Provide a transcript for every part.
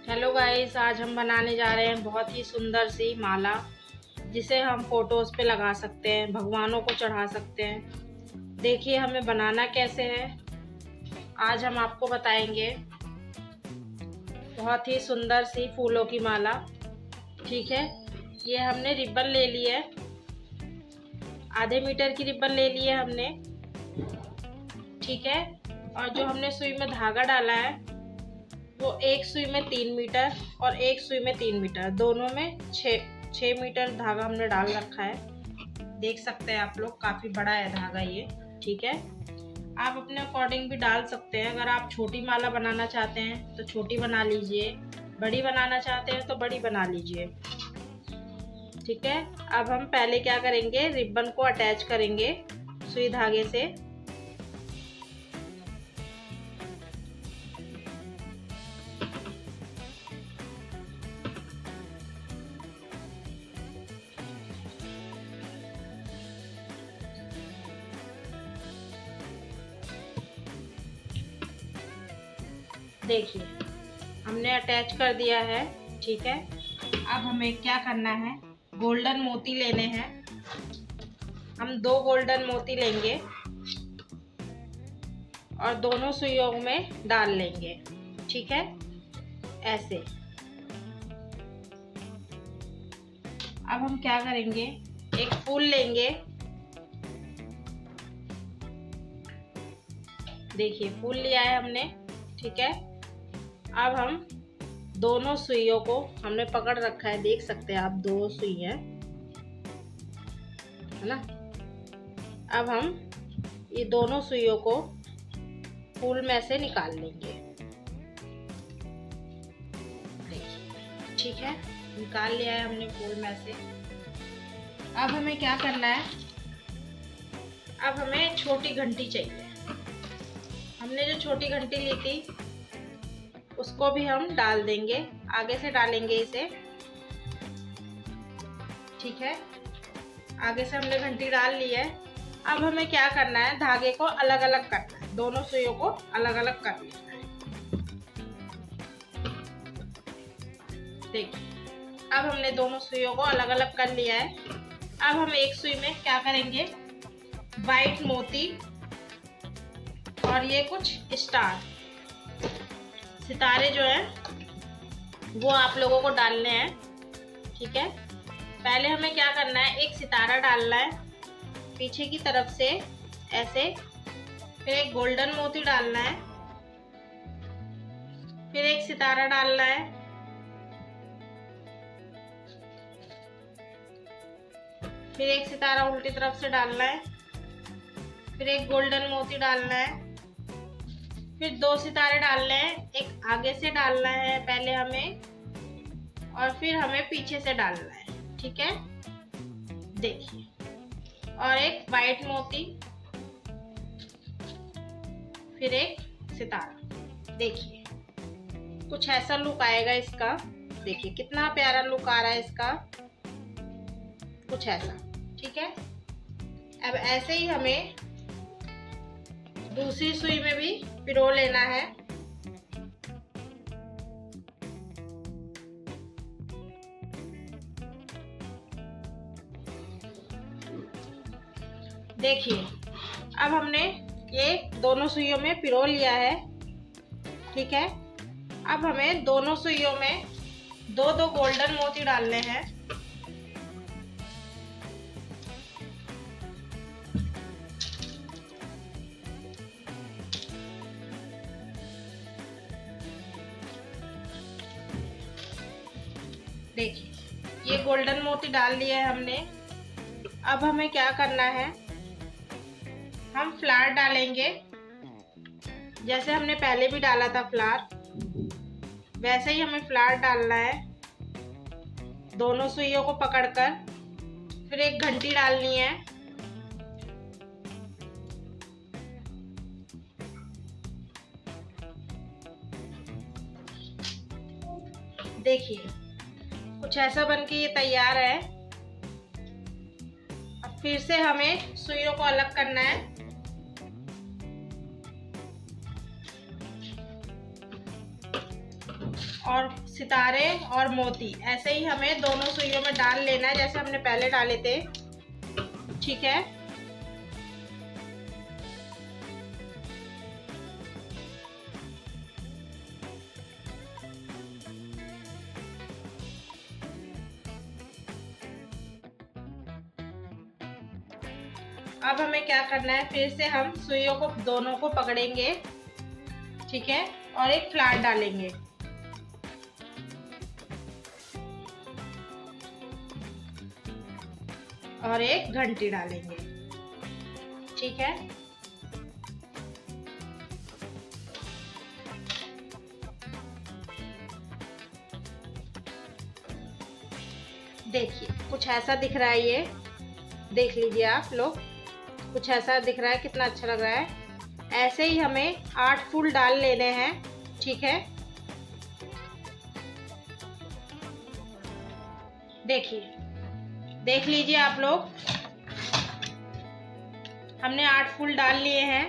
Hello guys, आज हम बनाने जा रहे हैं बहुत ही सुंदर सी माला, जिसे हम फोटोज़ पे लगा सकते हैं, भगवानों को चढ़ा सकते हैं। देखिए हमें बनाना कैसे है, आज हम आपको बताएंगे। बहुत ही सुंदर सी फूलों की माला। ठीक है, ये हमने रिबन ले ली है, आधे मीटर की रिबन ले ली है हमने। ठीक है, और जो हमने सुई में धागा डाला है वो एक सुई में 3 मीटर और एक सुई में 3 मीटर, दोनों में 6 मीटर धागा हमने डाल रखा है। देख सकते हैं आप लोग, काफ़ी बड़ा है धागा ये। ठीक है, आप अपने अकॉर्डिंग भी डाल सकते हैं। अगर आप छोटी माला बनाना चाहते हैं तो छोटी बना लीजिए, बड़ी बनाना चाहते हैं तो बड़ी बना लीजिए। ठीक है, अब हम पहले क्या करेंगे, रिबन को अटैच करेंगे सुई धागे से। देखिए हमने अटैच कर दिया है। ठीक है, अब हमें क्या करना है, गोल्डन मोती लेने हैं। हम 2 गोल्डन मोती लेंगे और दोनों सुइयों में डाल लेंगे। ठीक है, ऐसे। अब हम क्या करेंगे, एक फूल लेंगे। देखिए फूल लिया है हमने। ठीक है, अब हम दोनों सुइयों को हमने पकड़ रखा है, देख सकते हैं आप, 2 सुई है ना। अब हम ये दोनों सुइयों को फूल में से निकाल लेंगे। ठीक है, निकाल लिया है हमने फूल में से। अब हमें क्या करना है, अब हमें छोटी घंटी चाहिए। हमने जो छोटी घंटी ली थी उसको भी हम डाल देंगे, आगे से डालेंगे इसे। ठीक है, आगे से हमने घंटी डाल ली है। अब हमें क्या करना है, धागे को अलग अलग करना है, दोनों सुइयों को अलग अलग कर लेना है। देखिए अब हमने दोनों सुइयों को अलग अलग कर लिया है। अब हम एक सुई में क्या करेंगे, वाइट मोती और ये कुछ स्टार, सितारे जो हैं वो आप लोगों को डालने हैं। ठीक है, पहले हमें क्या करना है, एक सितारा डालना है पीछे की तरफ से ऐसे, फिर एक गोल्डन मोती डालना है, फिर एक सितारा डालना है, फिर एक सितारा उल्टी तरफ से डालना है, फिर एक गोल्डन मोती डालना है, फिर 2 सितारे डालने हैं। एक आगे से डालना है पहले हमें, और फिर हमें पीछे से डालना है। ठीक है, देखिए, और एक वाइट मोती, फिर एक सितारा। देखिए कुछ ऐसा लुक आएगा इसका। देखिए कितना प्यारा लुक आ रहा है इसका, कुछ ऐसा। ठीक है, अब ऐसे ही हमें दूसरी सुई में भी पिरो लेना है। देखिए अब हमने ये दोनों सुइयों में पिरो लिया है। ठीक है, अब हमें दोनों सुइयों में 2-2 गोल्डन मोती डालने हैं। देखिए ये गोल्डन मोती डाल लिया है हमने। अब हमें क्या करना है, हम फ्लावर डालेंगे। जैसे हमने पहले भी डाला था फ्लावर, वैसे ही हमें फ्लावर डालना है, दोनों सुइयों को पकड़कर। फिर एक घंटी डालनी है। देखिए कुछ ऐसा बनके ये तैयार है। अब फिर से हमें सुइयों को अलग करना है। और सितारे और मोती ऐसे ही हमें दोनों सुइयों में डाल लेना है, जैसे हमने पहले डाले थे। ठीक है, अब हमें क्या करना है, फिर से हम सुइयों को दोनों को पकड़ेंगे। ठीक है, और एक फ्लैट डालेंगे। और एक घंटी डालेंगे। ठीक है, देखिए कुछ ऐसा दिख रहा है, ये देख लीजिए आप लोग, कुछ ऐसा दिख रहा है, कितना अच्छा लग रहा है। ऐसे ही हमें 8 फूल डाल लेने हैं। ठीक है, देखिए, देख लीजिए आप लोग, हमने 8 फूल डाल लिए हैं।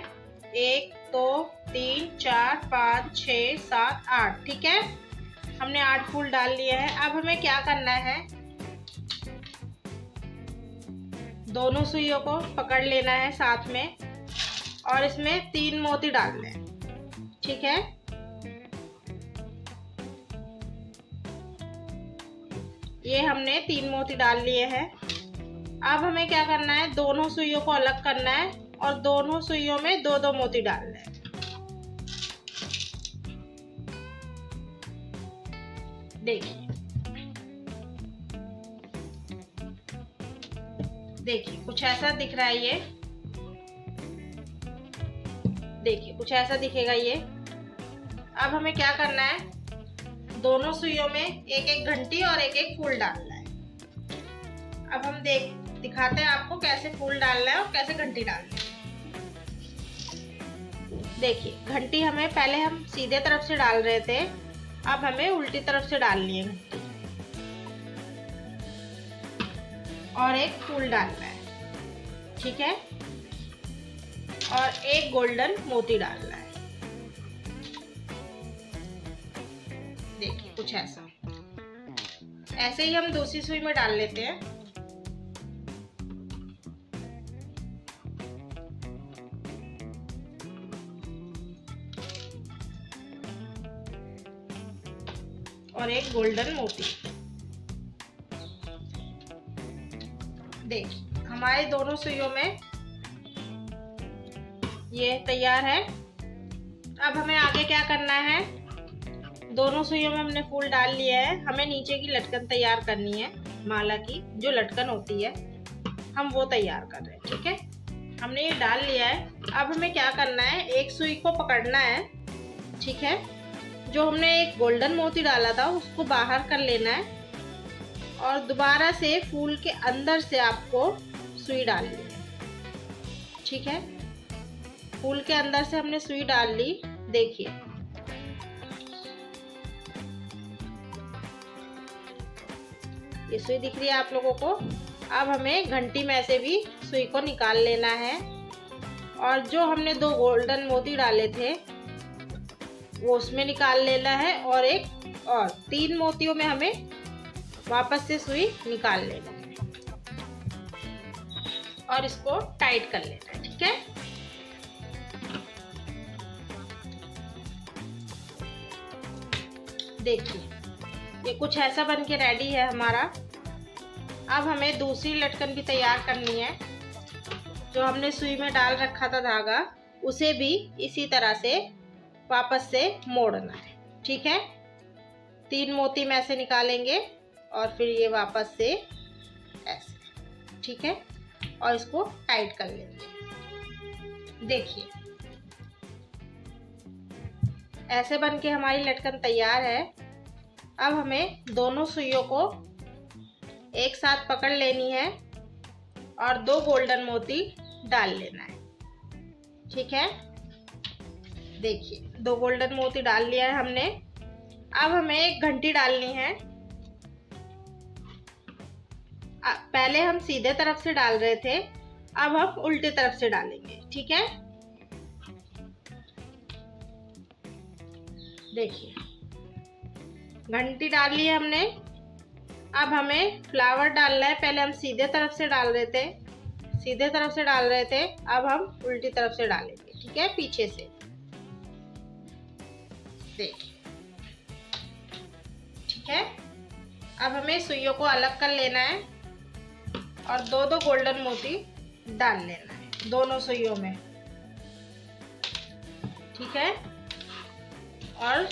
1 2 3 4 5 6 7 8। ठीक है, हमने 8 फूल डाल लिए हैं। अब हमें क्या करना है, दोनों सुइयों को पकड़ लेना है साथ में और इसमें 3 मोती डालने हैं। ठीक है, ये हमने 3 मोती डाल लिए हैं। अब हमें क्या करना है, दोनों सुइयों को अलग करना है और दोनों सुइयों में 2-2 मोती डालने हैं। देखिए, देखिए कुछ ऐसा दिख रहा है, ये देखिए कुछ ऐसा दिखेगा ये। अब हमें क्या करना है, दोनों सुइयों में एक एक घंटी और एक एक फूल डालना है। अब हम दिखाते हैं आपको कैसे फूल डालना है और कैसे घंटी डालनी है। देखिए, घंटी हमें पहले हम सीधे तरफ से डाल रहे थे, अब हमें उल्टी तरफ से डालनी है घंटी। और एक फूल डालना है। ठीक है, और एक गोल्डन मोती डालना है। देखिए कुछ ऐसा, ऐसे ही हम दूसरी सुई में डाल लेते हैं। और एक गोल्डन मोती। देखिए हमारे दोनों सुइयों में ये तैयार है। अब हमें आगे क्या करना है, दोनों सुइयों में हमने फूल डाल लिया है, हमें नीचे की लटकन तैयार करनी है। माला की जो लटकन होती है हम वो तैयार कर रहे हैं। ठीक है, हमने ये डाल लिया है। अब हमें क्या करना है, एक सुई को पकड़ना है। ठीक है, जो हमने एक गोल्डन मोती डाला था उसको बाहर कर लेना है और दोबारा से फूल के अंदर से आपको सुई डालनी है। ठीक है, फूल के अंदर से हमने सुई डाल ली। देखिए, ये सुई दिख रही है आप लोगों को। अब हमें घंटी में से भी सुई को निकाल लेना है और जो हमने 2 गोल्डन मोती डाले थे वो उसमें निकाल लेना है और 3 मोतियों में हमें वापस से सुई निकाल लेना है और इसको टाइट कर लेना है। ठीक है, देखिए ये कुछ ऐसा बन के रेडी है हमारा। अब हमें दूसरी लटकन भी तैयार करनी है। जो हमने सुई में डाल रखा था धागा, उसे भी इसी तरह से वापस से मोड़ना है। ठीक है, 3 मोती में से निकालेंगे और फिर ये वापस से ऐसे। ठीक है, और इसको टाइट कर लेंगे। देखिए ऐसे बन के हमारी लटकन तैयार है। अब हमें दोनों सुइयों को एक साथ पकड़ लेनी है और 2 गोल्डन मोती डाल लेना है। ठीक है, देखिए 2 गोल्डन मोती डाल लिया है हमने। अब हमें एक घंटी डालनी है। पहले हम सीधे तरफ से डाल रहे थे, अब हम उल्टी तरफ से डालेंगे। ठीक है, देखिए घंटी डाल ली है हमने। अब हमें फ्लावर डालना है। पहले हम सीधे तरफ से डाल रहे थे, अब हम उल्टी तरफ से डालेंगे, ठीक है, पीछे से। देखिए, ठीक है। अब हमें सुइयों को अलग कर लेना है और दो दो गोल्डन मोती डाल लेना है दोनों सुइयों में, ठीक है। और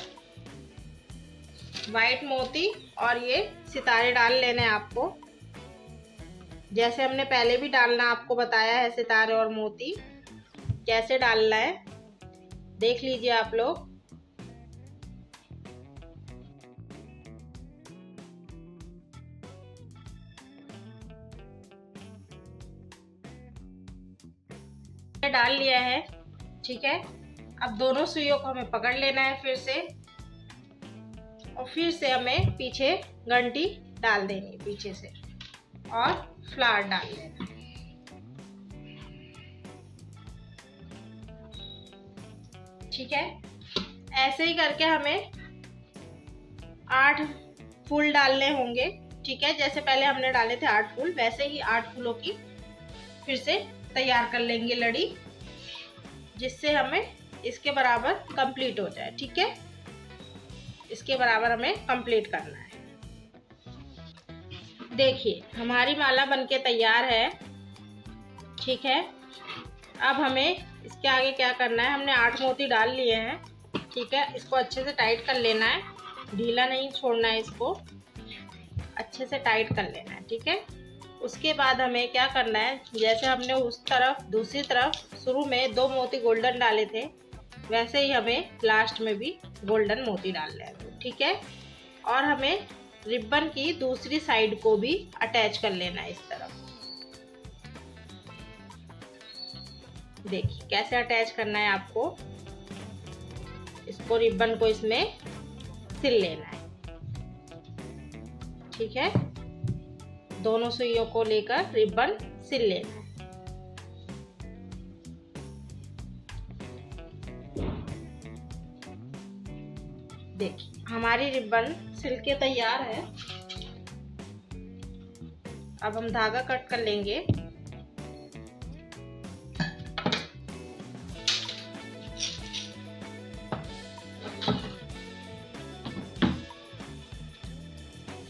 वाइट मोती और ये सितारे डाल लेने हैं आपको, जैसे हमने पहले भी डालना आपको बताया है। सितारे और मोती कैसे डालना है देख लीजिए आप लोग। डाल लिया है, ठीक है। अब दोनों सुइयों को हमें पकड़ लेना है फिर से, और फिर से हमें पीछे घंटी डाल देनी है पीछे से, और फ्लावर डाल लेना, ठीक है। ऐसे ही करके हमें 8 फूल डालने होंगे, ठीक है। जैसे पहले हमने डाले थे 8 फूल, वैसे ही 8 फूलों की फिर से तैयार कर लेंगे लड़ी, जिससे हमें इसके बराबर कंप्लीट हो जाए, ठीक है। इसके बराबर हमें कंप्लीट करना है। देखिए, हमारी माला बनके तैयार है, ठीक है। अब हमें इसके आगे क्या करना है, हमने 8 मोती डाल लिए हैं, ठीक है। इसको अच्छे से टाइट कर लेना है, ढीला नहीं छोड़ना है, इसको अच्छे से टाइट कर लेना है, ठीक है। उसके बाद हमें क्या करना है, जैसे हमने उस तरफ दूसरी तरफ शुरू में 2 मोती गोल्डन डाले थे, वैसे ही हमें लास्ट में भी गोल्डन मोती डालना है, ठीक है। और हमें रिबन की दूसरी साइड को भी अटैच कर लेना है इस तरफ। देखिए कैसे अटैच करना है आपको, इसको रिबन को इसमें सिल लेना है, ठीक है। दोनों सुइयों को लेकर रिबन सिल लेना है। देखिए हमारी रिबन सिल के तैयार है। अब हम धागा कट कर लेंगे।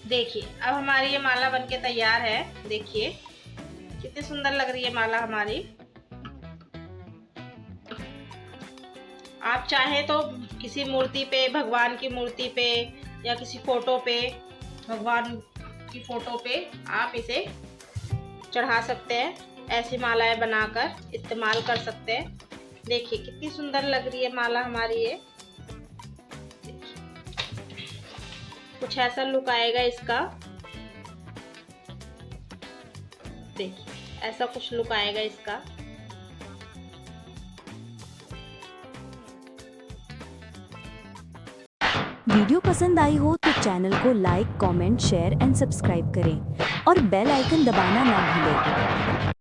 देखिए अब हमारी ये माला बनके तैयार है। देखिए कितनी सुंदर लग रही है माला हमारी। आप चाहें तो किसी मूर्ति पे, भगवान की मूर्ति पे या किसी फोटो पे, भगवान की फोटो पे आप इसे चढ़ा सकते हैं। ऐसी मालाएं बनाकर इस्तेमाल कर सकते हैं। देखिए कितनी सुंदर लग रही है माला हमारी ये। कुछ ऐसा लुक आएगा इसका। देखिए ऐसा कुछ लुक आएगा इसका। वीडियो पसंद आई हो तो चैनल को like, comment, share and subscribe करें और बेल आइकन दबाना ना भूलें।